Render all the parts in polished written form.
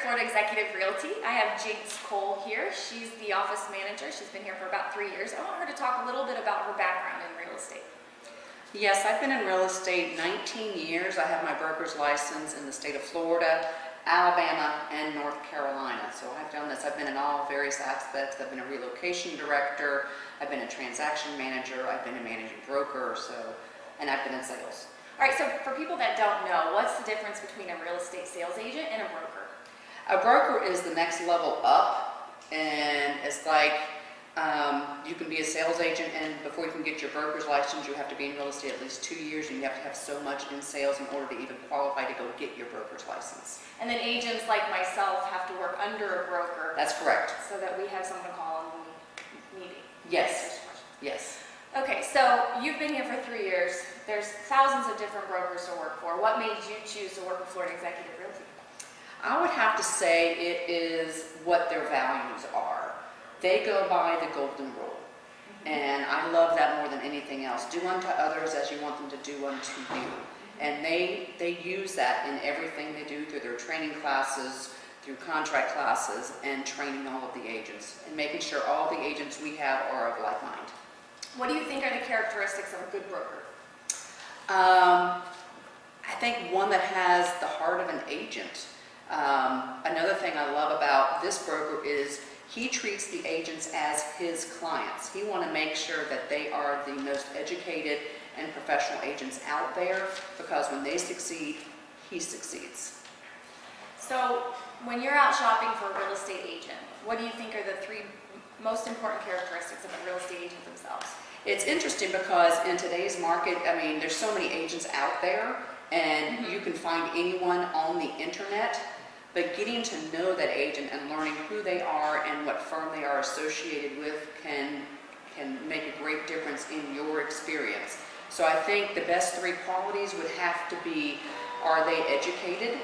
Florida Executive Realty. I have Jinx Cole here. She's the office manager. She's been here for about 3 years. I want her to talk a little bit about her background in real estate. Yes, I've been in real estate 19 years. I have my broker's license in the state of Florida, Alabama, and North Carolina. So I've done this. I've been in all various aspects. I've been a relocation director. I've been a transaction manager. I've been a managing broker. And I've been in sales. All right, so for people that don't know, what's the difference between a real estate sales agent and a broker? A broker is the next level up, and it's like you can be a sales agent, and before you can get your broker's license, you have to be in real estate at least 2 years, and you have to have so much in sales in order to even qualify to go get your broker's license. And then agents like myself have to work under a broker. That's correct. So that we have someone to call in the meeting. Yes. Yes. Okay, so you've been here for 3 years. There's thousands of different brokers to work for. What made you choose to work with Florida Executive Realty? I would have to say it is what their values are. They go by the golden rule. And I love that more than anything else. Do unto others as you want them to do unto you. And they use that in everything they do through their training classes, through contract classes, and training all of the agents, and making sure all the agents we have are of like mind. What do you think are the characteristics of a good broker? I think one that has the heart of an agent. Another thing I love about this broker is he treats the agents as his clients. He wants to make sure that they are the most educated and professional agents out there, because when they succeed, he succeeds. So when you're out shopping for a real estate agent, what do you think are the 3 most important characteristics of a real estate agent themselves? It's interesting because in today's market, I mean, there's so many agents out there, and you can find anyone on the internet, but getting to know that agent and learning who they are and what firm they are associated with can make a great difference in your experience. So I think the best 3 qualities would have to be, are they educated?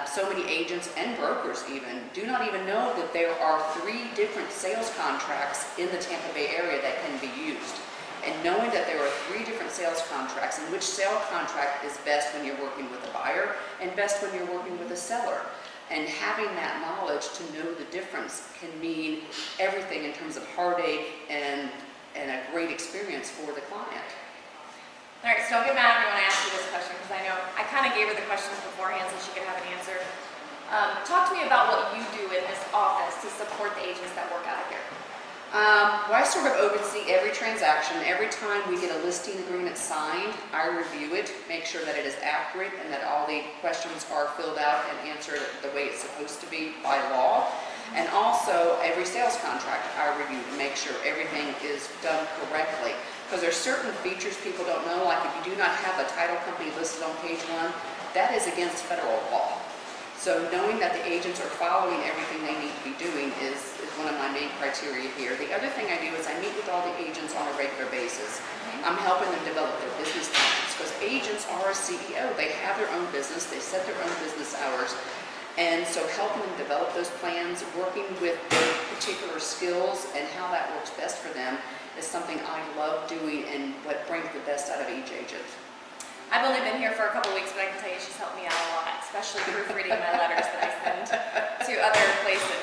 So many agents and brokers even do not even know that there are 3 different sales contracts in the Tampa Bay area that can be used. And knowing that there are 3 different sales contracts, and which sale contract is best when you're working with a buyer and best when you're working with a seller. And having that knowledge to know the difference can mean everything in terms of heartache and a great experience for the client. All right, so don't get mad at me when I ask you this question, because I know I kind of gave her the questions beforehand so she could have an answer. Talk to me about what you do in this office to support the agents that work out of here. Well, I sort of oversee every transaction. Every time we get a listing agreement signed, I review it, make sure that it is accurate and that all the questions are filled out and answered the way it's supposed to be by law. And also, every sales contract I review to make sure everything is done correctly. Because there's certain features people don't know, like if you do not have a title company listed on page 1, that is against federal law. So knowing that the agents are following everything they need to be doing is one of my main criteria here. The other thing I do is I meet with all the agents on a regular basis. I'm helping them develop their business plans, because agents are a CEO. They have their own business, they set their own business hours. And so helping them develop those plans, working with their particular skills and how that works best for them is something I love doing and what brings the best out of each agent. I've only been here for a couple weeks, but I can tell you she's helped me out a lot, especially proofreading my letters that I send to other places.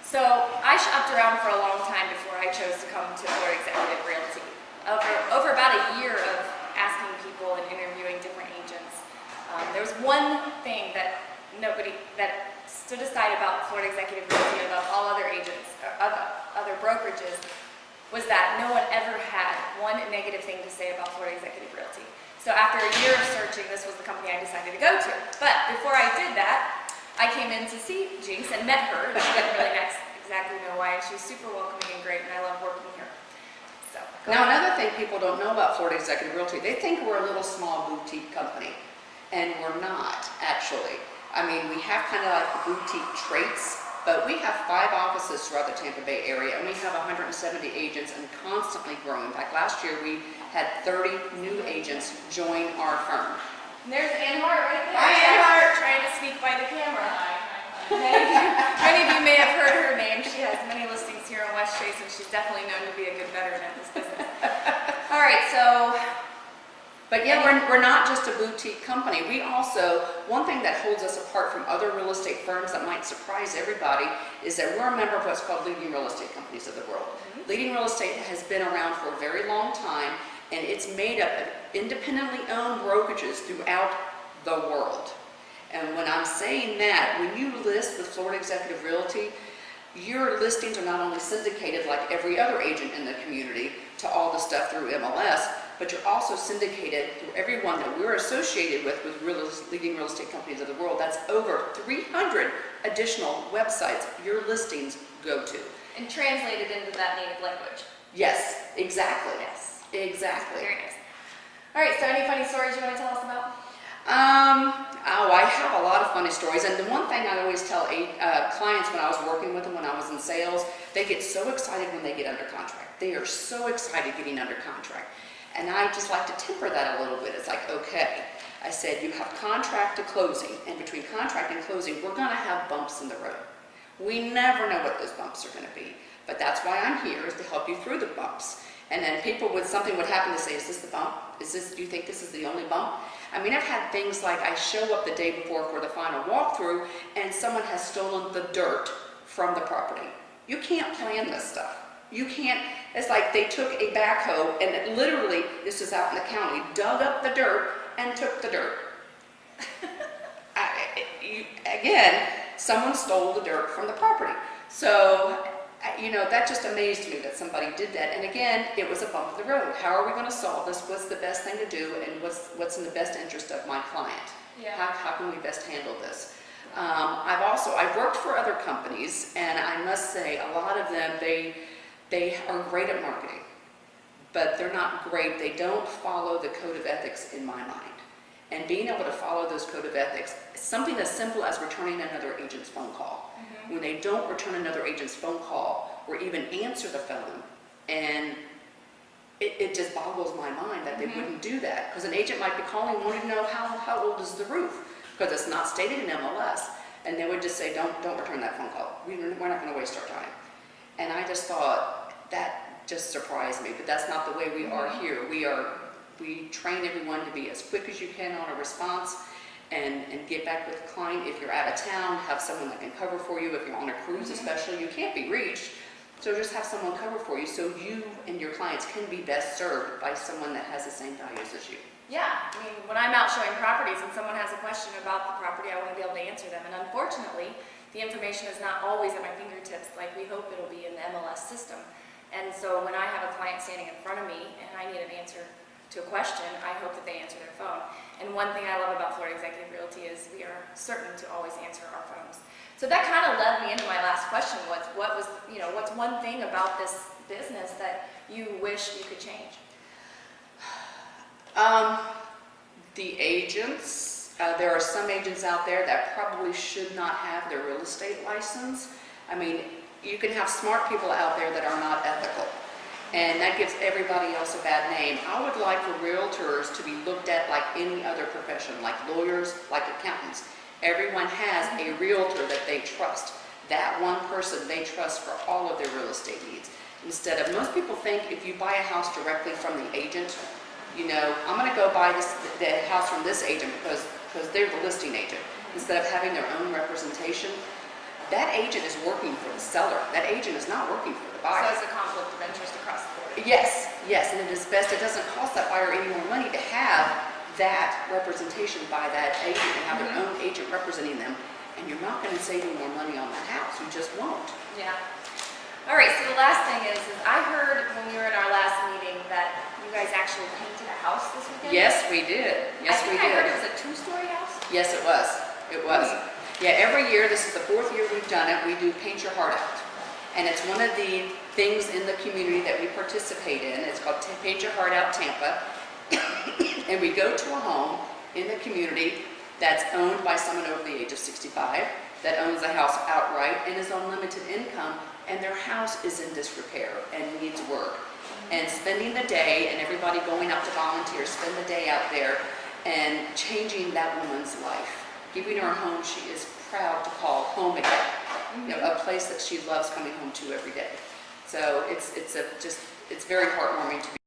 So I shopped around for a long time before I chose to come to Florida Executive Realty. Over about a year of asking people and interviewing different agents, there was one thing that stood aside about Florida Executive Realty and about all other agents, other brokerages, was that no one ever had one negative thing to say about Florida Executive Realty. So after a year of searching, this was the company I decided to go to. But before I did that, I came in to see Jinx and met her. And she didn't really exactly know why. She was super welcoming and great, and I love working here. So, now another thing people don't know about Florida Executive Realty, they think we're a little small boutique company. And we're not, actually. I mean, we have kind of like boutique traits, but we have 5 offices throughout the Tampa Bay area, and we have 170 agents and constantly growing. In fact, last year we had 30 new agents join our firm. And there's Ann Hart right there. Hi, Ann Hart. Trying to speak by the camera. Many of you may have heard her name. She has many listings here on West Chase, and she's definitely known to be a good veteran in this business. All right, so But yeah, we're not just a boutique company. We also, one thing that holds us apart from other real estate firms that might surprise everybody is that we're a member of what's called leading real estate companies of the world. Leading real estate has been around for a very long time, and it's made up of independently owned brokerages throughout the world. And when I'm saying that, when you list with Florida Executive Realty, your listings are not only syndicated like every other agent in the community to all the stuff through MLS, but you're also syndicated through everyone that we're associated with leading real estate companies of the world. That's over 300 additional websites your listings go to. And translated into that native language. Yes, exactly. Yes. Exactly. Very nice. All right, so any funny stories you want to tell us about? I have a lot of funny stories, and the one thing I always tell clients when I was working with them when I was in sales, they get so excited when they get under contract. They are so excited getting under contract. And I just like to temper that a little bit. It's like, okay, I said, you have contract to closing, and between contract and closing, we're going to have bumps in the road. We never know what those bumps are going to be, but that's why I'm here, is to help you through the bumps. And then something would happen to say, is this the bump? Do you think this is the only bump? I mean, I've had things like I show up the day before for the final walkthrough, and someone has stolen the dirt from the property. You can't plan this stuff. You can't, it's like they took a backhoe and it literally, this is out in the county, dug up the dirt and took the dirt. Again, someone stole the dirt from the property. So, that just amazed me that somebody did that. And again, it was a bump in the road. How are we going to solve this? What's the best thing to do? And what's in the best interest of my client? Yeah. How can we best handle this? I've worked for other companies, and I must say a lot of them, they are great at marketing, but they're not great. They don't follow the code of ethics in my mind. And being able to follow those code of ethics, something as simple as returning another agent's phone call. When they don't return another agent's phone call or even answer the phone, and it just boggles my mind that they wouldn't do that. Because an agent might be calling wanting to know how old is the roof, because it's not stated in MLS. And they would just say, don't return that phone call. We're not going to waste our time. And I just thought, that just surprised me, but that's not the way we are here. We train everyone to be as quick as you can on a response and get back with the client. If you're out of town, have someone that can cover for you. If you're on a cruise especially, you can't be reached. So just have someone cover for you so you and your clients can be best served by someone that has the same values as you. Yeah, I mean, when I'm out showing properties and someone has a question about the property, I want to be able to answer them. And unfortunately, the information is not always at my fingertips like we hope it'll be in the MLS system. And so when I have a client standing in front of me and I need an answer to a question, I hope that they answer their phone. And one thing I love about Florida Executive Realty is we are certain to always answer our phones. So that kind of led me into my last question. What's one thing about this business that you wish you could change? The agents, there are some agents out there that probably should not have their real estate license. I mean, you can have smart people out there that are not ethical, and that gives everybody else a bad name. I would like for realtors to be looked at like any other profession, like lawyers, like accountants. Everyone has a realtor that they trust. That one person they trust for all of their real estate needs. Instead of, most people think if you buy a house directly from the agent, I'm going to go buy the house from this agent because they're the listing agent. Instead of having their own representation, that agent is working for the seller. That agent is not working for the buyer. So it's a conflict of interest across the board. Yes, and it is best. It doesn't cost that buyer any more money to have that representation by that agent and have their own agent representing them. And you're not going to save any more money on that house. You just won't. Yeah. All right, so the last thing is I heard when we were in our last meeting that you guys actually painted a house this weekend? Yes, we did. Yes, we did. I heard it was a 2-story house? Yes, it was. It was. Yeah, every year, this is the 4th year we've done it, we do Paint Your Heart Out. And it's one of the things in the community that we participate in. It's called Paint Your Heart Out Tampa. And we go to a home in the community that's owned by someone over the age of 65, that owns the house outright and is on limited income, and their house is in disrepair and needs work. And spending the day, and everybody going out to volunteer, spend the day out there and changing that woman's life. Giving her a home she is proud to call home again. A place that she loves coming home to every day. So it's very heartwarming to be